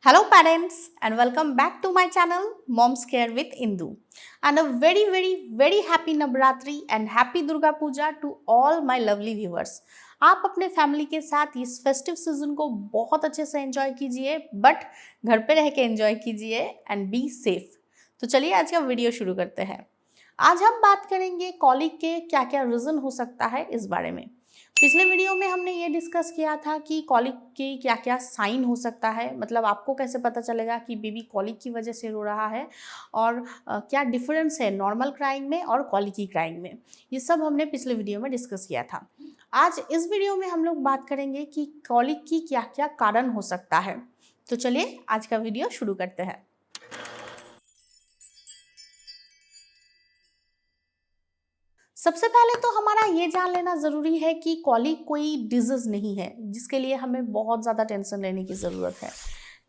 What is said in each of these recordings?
Hello parents and welcome back to my channel Mom's Care with Indu and a very happy Navratri and happy Durga Puja to all my lovely viewers। आप अपने family के साथ इस festive season को बहुत अच्छे से enjoy कीजिए बट घर पे रह के एंजॉय कीजिए एंड बी सेफ। तो चलिए आज का वीडियो शुरू करते हैं। आज हम बात करेंगे कॉलिक के क्या क्या रीज़न हो सकता है इस बारे में। पिछले वीडियो में हमने ये डिस्कस किया था कि कॉलिक के क्या क्या साइन हो सकता है, मतलब आपको कैसे पता चलेगा कि बेबी कॉलिक की वजह से रो रहा है और क्या डिफरेंस है नॉर्मल क्राइंग में और कॉलिकी क्राइंग में। ये सब हमने पिछले वीडियो में डिस्कस किया था। आज इस वीडियो में हम लोग बात करेंगे कि कॉलिक की क्या क्या कारण हो सकता है। तो चलिए आज का वीडियो शुरू करते हैं। सबसे पहले तो हमारा ये जान लेना ज़रूरी है कि कॉलिक कोई डिजीज़ नहीं है जिसके लिए हमें बहुत ज़्यादा टेंशन लेने की ज़रूरत है।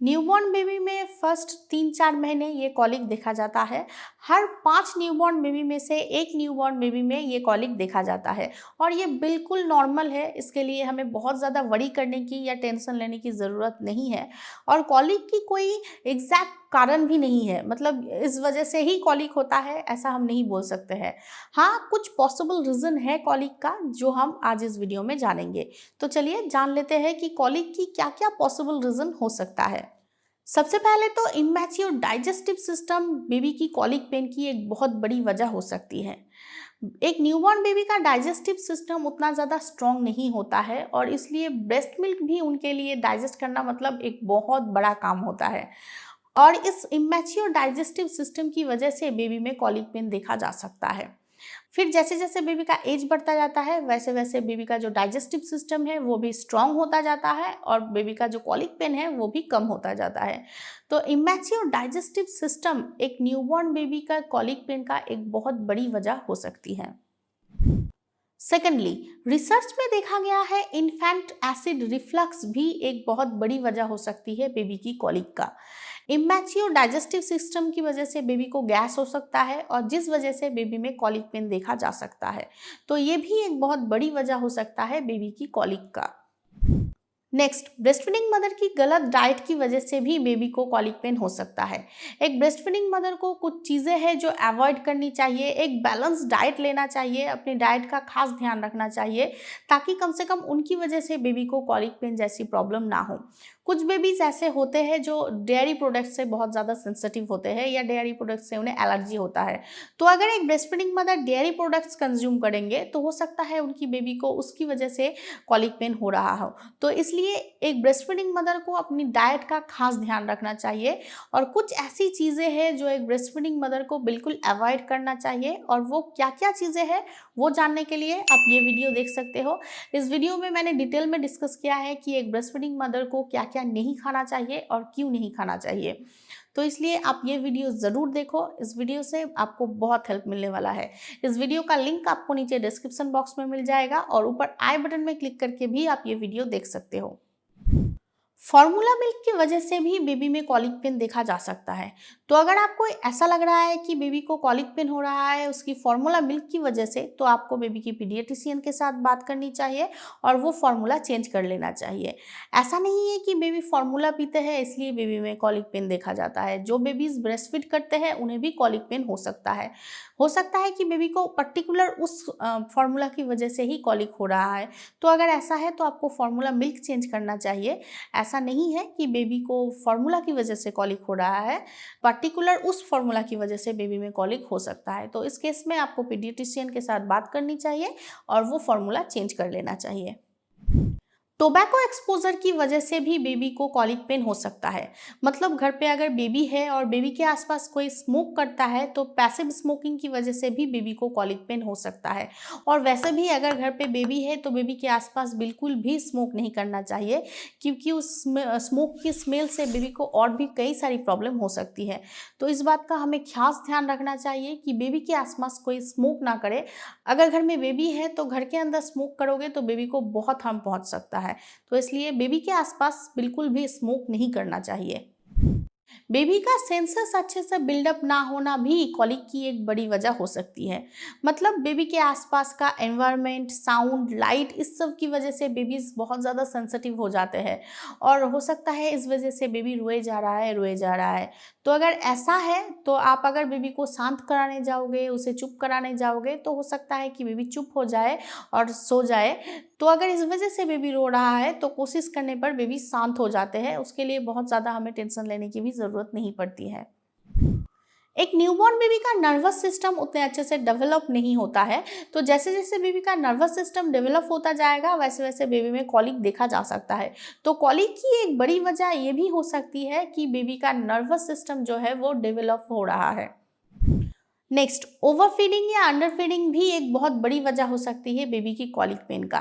न्यूबॉर्न बेबी में फर्स्ट 3-4 महीने ये कॉलिक देखा जाता है। हर 5 न्यूबॉर्न बेबी में से एक न्यूबॉर्न बेबी में ये कॉलिक देखा जाता है और ये बिल्कुल नॉर्मल है। इसके लिए हमें बहुत ज़्यादा वरी करने की या टेंशन लेने की ज़रूरत नहीं है और कॉलिक की कोई एग्जैक्ट कारण भी नहीं है, मतलब इस वजह से ही कॉलिक होता है ऐसा हम नहीं बोल सकते हैं। हाँ, कुछ पॉसिबल रीज़न है कॉलिक का जो हम आज इस वीडियो में जानेंगे। तो चलिए जान लेते हैं कि कॉलिक की क्या क्या पॉसिबल रीज़न हो सकता है। सबसे पहले तो इमैच्योर डाइजेस्टिव सिस्टम बेबी की कॉलिक पेन की एक बहुत बड़ी वजह हो सकती है। एक न्यूबॉर्न बेबी का डाइजेस्टिव सिस्टम उतना ज़्यादा स्ट्रॉन्ग नहीं होता है और इसलिए ब्रेस्ट मिल्क भी उनके लिए डाइजेस्ट करना मतलब एक बहुत बड़ा काम होता है और इस इमैच्योर डाइजेस्टिव सिस्टम की वजह से बेबी में कॉलिक पेन देखा जा सकता है। फिर जैसे जैसे बेबी का एज बढ़ता जाता है वैसे वैसे बेबी का जो डाइजेस्टिव सिस्टम है वो भी स्ट्रांग होता जाता है और बेबी का जो कॉलिक पेन है वो भी कम होता जाता है। तो इमैच्योर डाइजेस्टिव सिस्टम एक न्यूबॉर्न बेबी का कॉलिक पेन का एक बहुत बड़ी वजह हो सकती है। सेकेंडली, रिसर्च में देखा गया है इन्फेंट एसिड रिफ्लक्स भी एक बहुत बड़ी वजह हो सकती है बेबी की कॉलिक का। इमैच्योर डाइजेस्टिव सिस्टम की वजह से बेबी को गैस हो सकता है और जिस वजह से बेबी में कॉलिक पेन देखा जा सकता है। तो ये भी एक बहुत बड़ी वजह हो सकता है बेबी की कॉलिक का। नेक्स्ट, ब्रेस्टफीडिंग मदर की गलत डाइट की वजह से भी बेबी को कॉलिक पेन हो सकता है। एक ब्रेस्टफीडिंग मदर को कुछ चीज़ें हैं जो अवॉइड करनी चाहिए। एक बैलेंस डाइट लेना चाहिए, अपनी डाइट का खास ध्यान रखना चाहिए ताकि कम से कम उनकी वजह से बेबी को कॉलिक पेन जैसी प्रॉब्लम ना हो। कुछ बेबीज ऐसे होते हैं जो डेयरी प्रोडक्ट से बहुत ज़्यादा सेंसिटिव होते हैं या डेयरी प्रोडक्ट से उन्हें एलर्जी होता है। तो अगर एक breastfeeding mother dairy products consume करेंगे तो हो सकता है उनकी बेबी को उसकी वजह से कॉलिक पेन हो रहा हो। तो इसलिए एक ब्रेस्टफीडिंग मदर को अपनी डाइट का खास ध्यान रखना चाहिए और कुछ ऐसी चीज़ें हैं जो एक ब्रेस्टफीडिंग मदर को बिल्कुल अवॉइड करना चाहिए और वो क्या क्या चीज़ें हैं वो जानने के लिए आप ये वीडियो देख सकते हो। इस वीडियो में मैंने डिटेल में डिस्कस किया है कि एक ब्रेस्टफीडिंग मदर को क्या क्या नहीं खाना चाहिए और क्यों नहीं खाना चाहिए। तो इसलिए आप ये वीडियो ज़रूर देखो, इस वीडियो से आपको बहुत हेल्प मिलने वाला है। इस वीडियो का लिंक आपको नीचे डिस्क्रिप्शन बॉक्स में मिल जाएगा और ऊपर आई बटन में क्लिक करके भी आप ये वीडियो देख सकते हो। फॉर्मूला मिल्क की वजह से भी बेबी में कॉलिक पेन देखा जा सकता है। तो अगर आपको ऐसा लग रहा है कि बेबी को कॉलिक पेन हो रहा है उसकी फॉर्मूला मिल्क की वजह से, तो आपको बेबी की पीडियाट्रिशियन के साथ बात करनी चाहिए और वो फॉर्मूला चेंज कर लेना चाहिए। ऐसा नहीं है कि बेबी फॉर्मूला पीते हैं इसलिए बेबी में कॉलिक पेन देखा जाता है। जो बेबीज ब्रेस्ट फीड करते हैं उन्हें भी कॉलिक पेन हो सकता है। हो सकता है कि बेबी को पर्टिकुलर उस फॉर्मूला की वजह से ही कॉलिक हो रहा है। तो अगर ऐसा है तो आपको फॉर्मूला मिल्क चेंज करना चाहिए। ऐसा नहीं है कि बेबी को फार्मूला की वजह से कॉलिक हो रहा है, पर्टिकुलर उस फार्मूला की वजह से बेबी में कॉलिक हो सकता है। तो इस केस में आपको पीडियाट्रिशियन के साथ बात करनी चाहिए और वो फार्मूला चेंज कर लेना चाहिए। टोबैको एक्सपोजर की वजह से भी बेबी को कॉलिक पेन हो सकता है। मतलब घर पे अगर बेबी है और बेबी के आसपास कोई स्मोक करता है तो पैसिव स्मोकिंग की वजह से भी बेबी को कॉलिक पेन हो सकता है। और वैसे भी अगर घर पे बेबी है तो बेबी के आसपास बिल्कुल भी स्मोक नहीं करना चाहिए क्योंकि उस स्मोक की स्मेल से बेबी को और भी कई सारी प्रॉब्लम हो सकती है। तो इस बात का हमें खास ध्यान रखना चाहिए कि बेबी के आसपास कोई स्मोक ना करे। अगर घर में बेबी है तो घर के अंदर स्मोक करोगे तो बेबी को बहुत हार्म पहुंच सकता है। तो इसलिए बेबी के आसपास बिल्कुल भी स्मोक नहीं करना चाहिए। बेबी का सेंसस अच्छे से बिल्डअप ना होना भी कॉलिक की एक बड़ी वजह हो सकती है। मतलब बेबी के आसपास का एनवायरनमेंट, साउंड, लाइट, इस सब की वजह से बेबीज बहुत ज़्यादा सेंसिटिव हो जाते हैं और हो सकता है इस वजह से बेबी रोए जा रहा है। तो अगर ऐसा है तो आप अगर बेबी को शांत कराने जाओगे, उसे चुप कराने जाओगे, तो हो सकता है कि बेबी चुप हो जाए और सो जाए। तो अगर इस वजह से बेबी रो रहा है तो कोशिश करने पर बेबी शांत हो जाते हैं, उसके लिए बहुत ज़्यादा हमें टेंशन लेने की भी ज़रूरत नहीं पड़ती है। एक न्यूबॉर्न बेबी का नर्वस सिस्टम उतने अच्छे से डेवलप नहीं होता है, तो जैसे जैसे बेबी का नर्वस सिस्टम डेवलप होता जाएगा वैसे वैसे बेबी में कॉलिक देखा जा सकता है। तो कॉलिक की एक बड़ी वजह ये भी हो सकती है कि बेबी का नर्वस सिस्टम जो है वो डेवलप हो रहा है। नेक्स्ट, ओवरफीडिंग या अंडरफीडिंग भी एक बहुत बड़ी वजह हो सकती है बेबी की कॉलिक पेन का।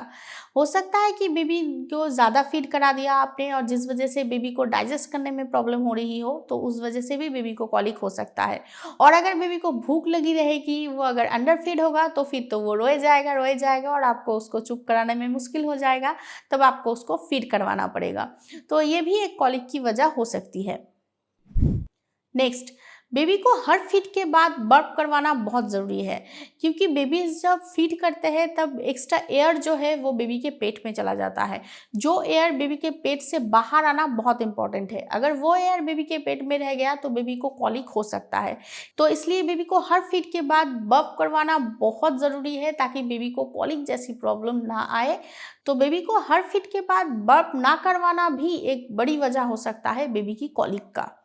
हो सकता है कि बेबी को ज़्यादा फीड करा दिया आपने और जिस वजह से बेबी को डाइजेस्ट करने में प्रॉब्लम हो रही हो, तो उस वजह से भी बेबी को कॉलिक हो सकता है। और अगर बेबी को भूख लगी रहेगी, वो अगर अंडर फीड होगा तो फिर तो वो रोए जाएगा और आपको उसको चुप कराने में मुश्किल हो जाएगा, तब आपको उसको फीड करवाना पड़ेगा। तो ये भी एक कॉलिक की वजह हो सकती है। नेक्स्ट, बेबी को हर फीड के बाद बर्प करवाना बहुत ज़रूरी है, क्योंकि बेबीज जब फीड करते हैं तब एक्स्ट्रा एयर जो है वो बेबी के पेट में चला जाता है। जो एयर बेबी के पेट से बाहर आना बहुत इंपॉर्टेंट है। अगर वो एयर बेबी के पेट में रह गया तो बेबी को कॉलिक हो सकता है। तो इसलिए बेबी को हर फीड के बाद बर्प करवाना बहुत ज़रूरी है, ताकि बेबी को कॉलिक जैसी प्रॉब्लम ना आए। तो बेबी को हर फीड के बाद बर्प ना करवाना भी एक बड़ी वजह हो सकता है बेबी की कॉलिक का।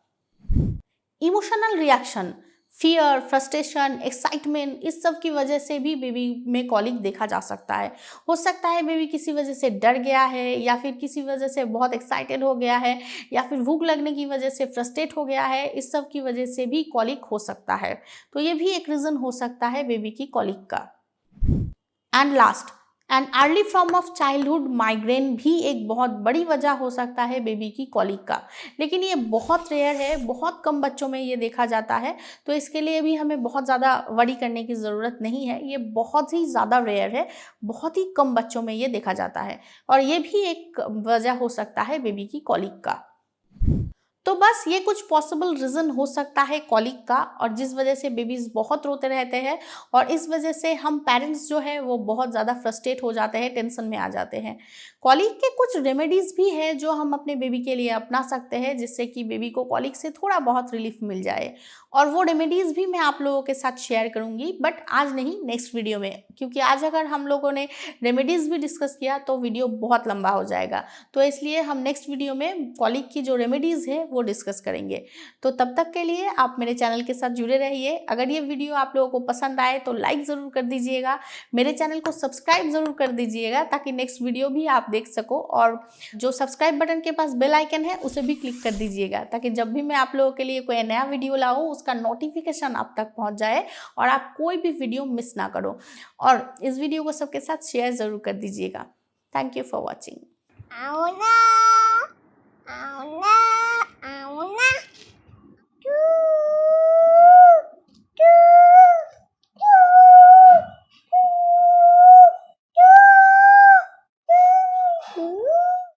Emotional reaction, fear, frustration, excitement, इस सब की वजह से भी बेबी में कॉलिक देखा जा सकता है। हो सकता है बेबी किसी वजह से डर गया है, या फिर किसी वजह से बहुत एक्साइटेड हो गया है, या फिर भूख लगने की वजह से फ्रस्ट्रेट हो गया है। इस सब की वजह से भी कॉलिक हो सकता है। तो ये भी एक रीज़न हो सकता है बेबी की कॉलिक का। And last, an early form of childhood migraine भी एक बहुत बड़ी वजह हो सकता है बेबी की कॉलिक का। लेकिन ये बहुत रेयर है, बहुत कम बच्चों में ये देखा जाता है, तो इसके लिए भी हमें बहुत ज़्यादा वरी करने की ज़रूरत नहीं है। ये बहुत ही ज़्यादा रेयर है, बहुत ही कम बच्चों में ये देखा जाता है, और ये भी एक वजह हो सकता है बेबी की कॉलिक का। तो बस ये कुछ पॉसिबल रीज़न हो सकता है कॉलिक का, और जिस वजह से बेबीज़ बहुत रोते रहते हैं, और इस वजह से हम पेरेंट्स जो है वो बहुत ज़्यादा फ्रस्ट्रेट हो जाते हैं, टेंशन में आ जाते हैं। कॉलिक के कुछ रेमेडीज़ भी हैं जो हम अपने बेबी के लिए अपना सकते हैं, जिससे कि बेबी को कॉलिक से थोड़ा बहुत रिलीफ मिल जाए, और वो रेमेडीज़ भी मैं आप लोगों के साथ शेयर करूँगी, बट आज नहीं, नेक्स्ट वीडियो में, क्योंकि आज अगर हम लोगों ने रेमेडीज़ भी डिस्कस किया तो वीडियो बहुत लंबा हो जाएगा। तो इसलिए हम नेक्स्ट वीडियो में कॉलिक की जो रेमेडीज़ है वो डिस्कस करेंगे। तो तब तक के लिए आप मेरे चैनल के साथ जुड़े रहिए। अगर ये वीडियो आप लोगों को पसंद आए तो लाइक ज़रूर कर दीजिएगा, मेरे चैनल को सब्सक्राइब ज़रूर कर दीजिएगा, ताकि नेक्स्ट वीडियो भी आप देख सको, और जो सब्सक्राइब बटन के पास बेल आइकन है उसे भी क्लिक कर दीजिएगा, ताकि जब भी मैं आप लोगों के लिए कोई नया वीडियो लाऊं उसका नोटिफिकेशन आप तक पहुंच जाए और आप कोई भी वीडियो मिस ना करो। और इस वीडियो को सबके साथ शेयर ज़रूर कर दीजिएगा। Thank you for watching.